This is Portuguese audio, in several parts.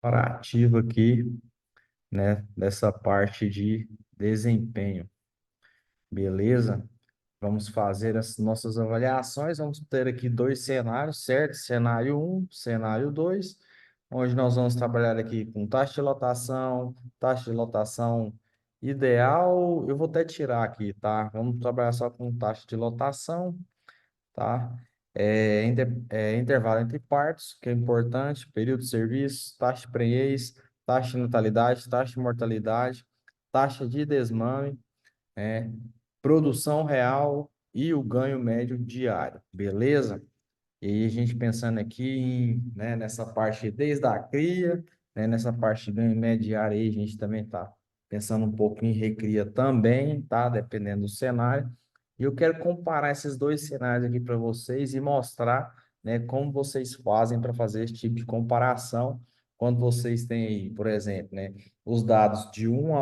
comparativo aqui, né, dessa parte de desempenho, beleza? Vamos fazer as nossas avaliações. Vamos ter aqui dois cenários, certo? Cenário um, cenário 2, onde nós vamos trabalhar aqui com taxa de lotação ideal. Eu vou até tirar aqui, tá? Vamos trabalhar só com taxa de lotação, tá? Intervalo entre partos, que é importante, período de serviço, taxa de prenhez, taxa de natalidade, taxa de mortalidade, taxa de desmame, né? Produção real e o ganho médio diário, beleza? E aí a gente pensando aqui né, nessa parte desde a cria, né, nessa parte de ganho médio diário aí, a gente também está pensando um pouco em recria também, tá? Dependendo do cenário. E eu quero comparar esses dois cenários aqui para vocês e mostrar, né, como vocês fazem para fazer esse tipo de comparação quando vocês têm aí, por exemplo, né, os dados de um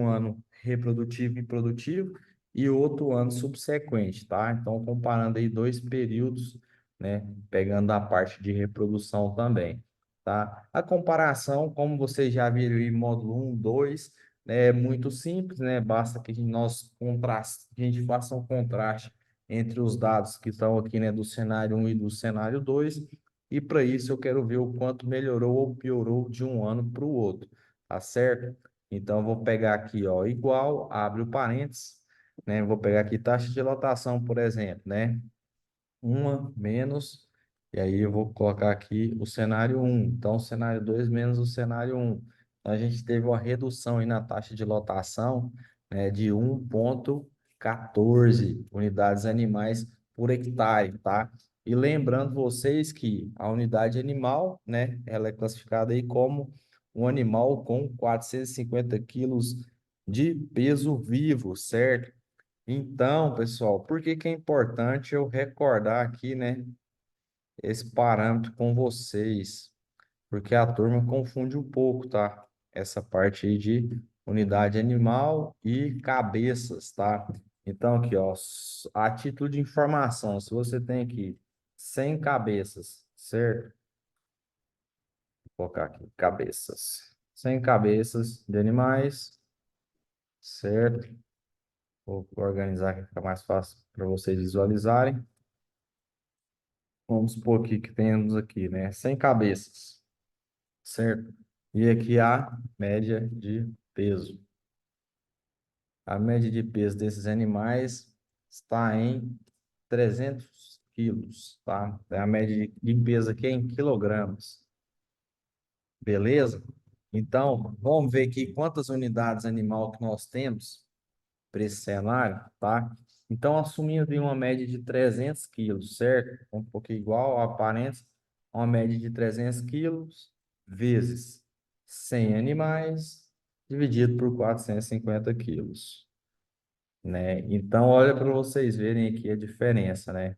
ano reprodutivo e produtivo e outro ano subsequente, tá? Então, comparando aí dois períodos, né? Pegando a parte de reprodução também, tá? A comparação, como vocês já viram em módulo um, 2, né, é muito simples, né? Basta que a gente faça um contraste entre os dados que estão aqui, né, do cenário um e do cenário 2, e para isso eu quero ver o quanto melhorou ou piorou de um ano para o outro, tá certo? Então, eu vou pegar aqui, ó, igual, abre o parênteses, né? Vou pegar aqui taxa de lotação, por exemplo, né? Uma menos, e aí eu vou colocar aqui o cenário um. Então, o cenário 2 menos o cenário um. Então, a gente teve uma redução aí na taxa de lotação, né, de 1,14 unidades animais por hectare, tá? E lembrando vocês que a unidade animal, né, ela é classificada aí como um animal com 450 quilos de peso vivo, certo? Então, pessoal, por que que é importante eu recordar aqui, né, esse parâmetro com vocês? Porque a turma confunde um pouco, tá? Essa parte aí de unidade animal e cabeças, tá? Então, aqui, ó, a título de informação, se você tem aqui 100 cabeças, certo? Vou colocar aqui, cabeças. 100 cabeças de animais, certo? Vou organizar aqui, fica mais fácil para vocês visualizarem. Vamos supor aqui que temos aqui, né, 100 cabeças, certo? E aqui a média de peso. A média de peso desses animais está em 300 quilos, tá? A média de peso aqui é em quilogramas, beleza? Então, vamos ver aqui quantas unidades animal que nós temos para esse cenário, tá? Então, assumindo de uma média de 300 quilos, certo? Um pouquinho igual a parênteses, uma média de 300 quilos vezes 100 animais, dividido por 450 quilos, né? Então, olha para vocês verem aqui a diferença, né?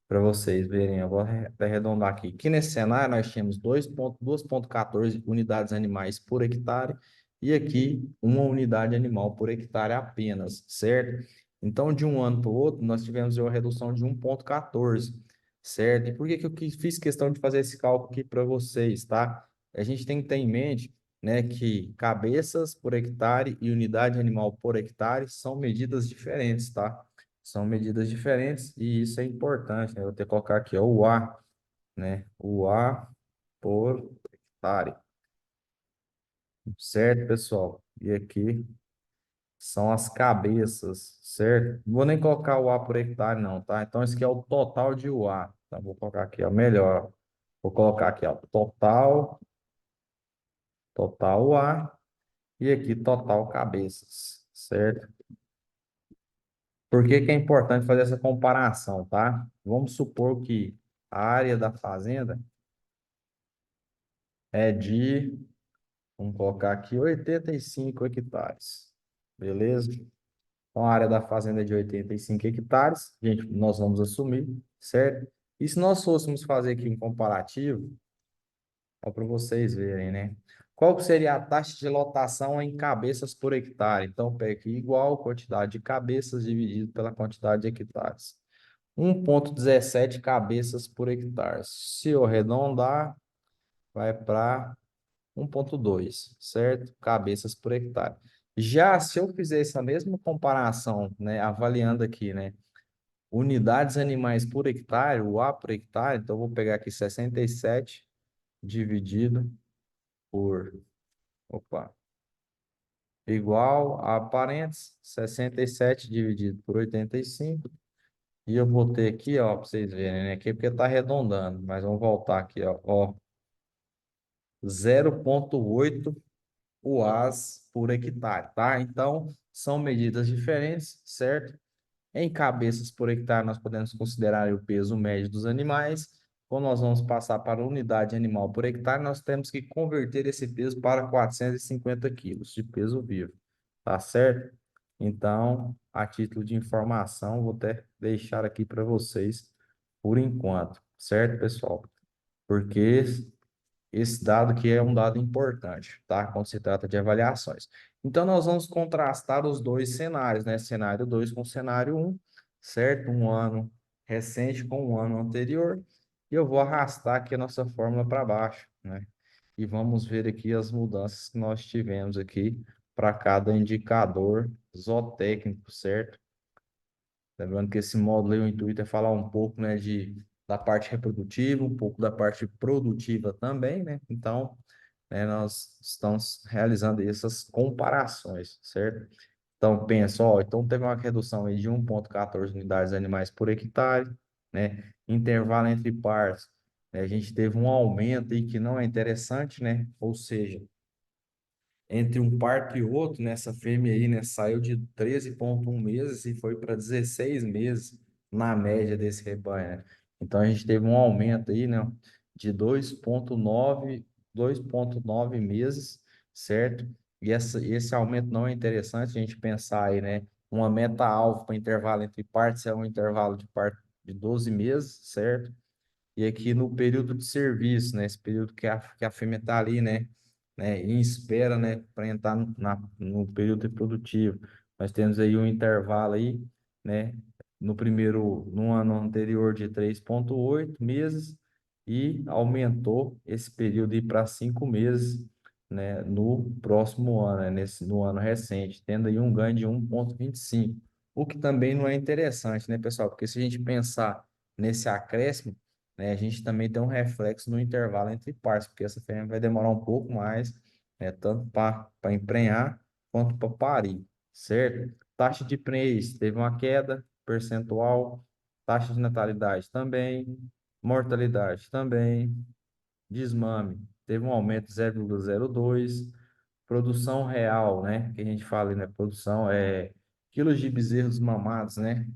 Para vocês verem, eu vou arredondar aqui. Aqui nesse cenário, nós tínhamos 2,14 unidades animais por hectare e aqui uma unidade animal por hectare apenas, certo? Então, de um ano para o outro, nós tivemos uma redução de 1,14, certo? E por que que eu fiz questão de fazer esse cálculo aqui para vocês, tá? A gente tem que ter em mente, né, que cabeças por hectare e unidade animal por hectare são medidas diferentes, tá? São medidas diferentes e isso é importante, né? Eu vou ter que colocar aqui, ó, o A, né? O A por hectare, certo, pessoal? E aqui são as cabeças, certo? Não vou nem colocar o A por hectare, não, tá? Então, esse aqui é o total de UA. Então, vou colocar aqui, ó, melhor. Vou colocar aqui, ó, total UA e aqui total cabeças, certo? Por que que é importante fazer essa comparação, tá? Vamos supor que a área da fazenda é de, vamos colocar aqui, 85 hectares, beleza? Então, a área da fazenda é de 85 hectares, gente, nós vamos assumir, certo? E se nós fôssemos fazer aqui um comparativo, só para vocês verem, né? Qual que seria a taxa de lotação em cabeças por hectare? Então, pega aqui igual quantidade de cabeças dividido pela quantidade de hectares. 1,17 cabeças por hectare. Se eu arredondar, vai para 1,2, certo? Cabeças por hectare. Já se eu fizer essa mesma comparação, né, avaliando aqui, né, unidades animais por hectare, o A por hectare, então eu vou pegar aqui 67 dividido por, opa, igual a parênteses, 67 dividido por 85. E eu vou ter aqui, ó, para vocês verem, né? Aqui porque tá arredondando, mas vamos voltar aqui, ó, 0,8 UAs por hectare, tá? Então, são medidas diferentes, certo? Em cabeças por hectare, nós podemos considerar o peso médio dos animais. Quando nós vamos passar para a unidade animal por hectare, nós temos que converter esse peso para 450 quilos de peso vivo, tá certo? Então, a título de informação, vou até deixar aqui para vocês por enquanto, certo, pessoal? Porque esse dado que é um dado importante, tá? Quando se trata de avaliações. Então, nós vamos contrastar os dois cenários, né? Cenário 2 com cenário um, certo? Um ano recente com um ano anterior. E eu vou arrastar aqui a nossa fórmula para baixo, né? E vamos ver aqui as mudanças que nós tivemos aqui para cada indicador zootécnico, certo? Lembrando que esse módulo aí, o intuito é falar um pouco, né, da parte reprodutiva, um pouco da parte produtiva também, né? Então, né, nós estamos realizando essas comparações, certo? Então, pensa, ó, então teve uma redução aí de 1,14 unidades animais por hectare, né? Intervalo entre partos, né? A gente teve um aumento aí que não é interessante, né? Ou seja, entre um parto e outro, nessa fêmea aí, né, saiu de 13,1 meses e foi para 16 meses na média desse rebanho, né? Então a gente teve um aumento aí, né, de 2,9 meses, certo? E esse aumento não é interessante a gente pensar aí, né? Uma meta-alvo para intervalo entre partos é um intervalo de parto de 12 meses, certo? E aqui no período de serviço, né? Esse período que a fêmea está ali, né? Em espera, né? Para entrar no período reprodutivo. Nós temos aí um intervalo aí, né? No ano anterior de 3,8 meses e aumentou esse período aí para 5 meses, né? No próximo ano, né? No ano recente, tendo aí um ganho de 1,25. O que também não é interessante, né, pessoal? Porque se a gente pensar nesse acréscimo, né, a gente também tem um reflexo no intervalo entre partes, porque essa fêmea vai demorar um pouco mais, né, tanto para emprenhar quanto para parir, certo? Taxa de prenhez teve uma queda percentual, taxa de natalidade também, mortalidade também, desmame teve um aumento de 0,02, produção real, né, que a gente fala, né, produção é quilos de bezerros mamados, né,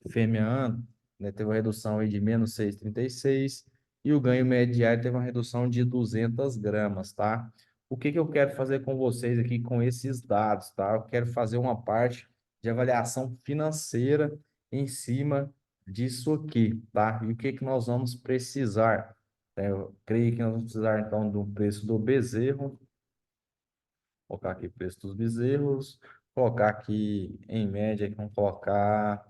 fêmea ano, né, teve uma redução aí de menos 6,36 e o ganho médio diário teve uma redução de 200 gramas, tá? O que que eu quero fazer com vocês aqui com esses dados, tá? Eu quero fazer uma parte de avaliação financeira em cima disso aqui, tá? E o que que nós vamos precisar? Eu creio que nós vamos precisar, então, do preço do bezerro, colocar aqui o preço dos bezerros, colocar aqui, em média, vamos colocar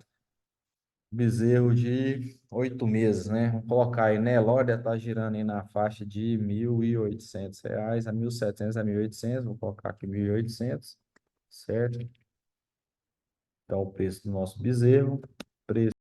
bezerro de 8 meses, né? Vamos colocar aí, né? Lória está girando aí na faixa de R$ 1.800 a 1.700 a 1.800. Vou colocar aqui 1.800, certo? Então, o preço do nosso bezerro, preço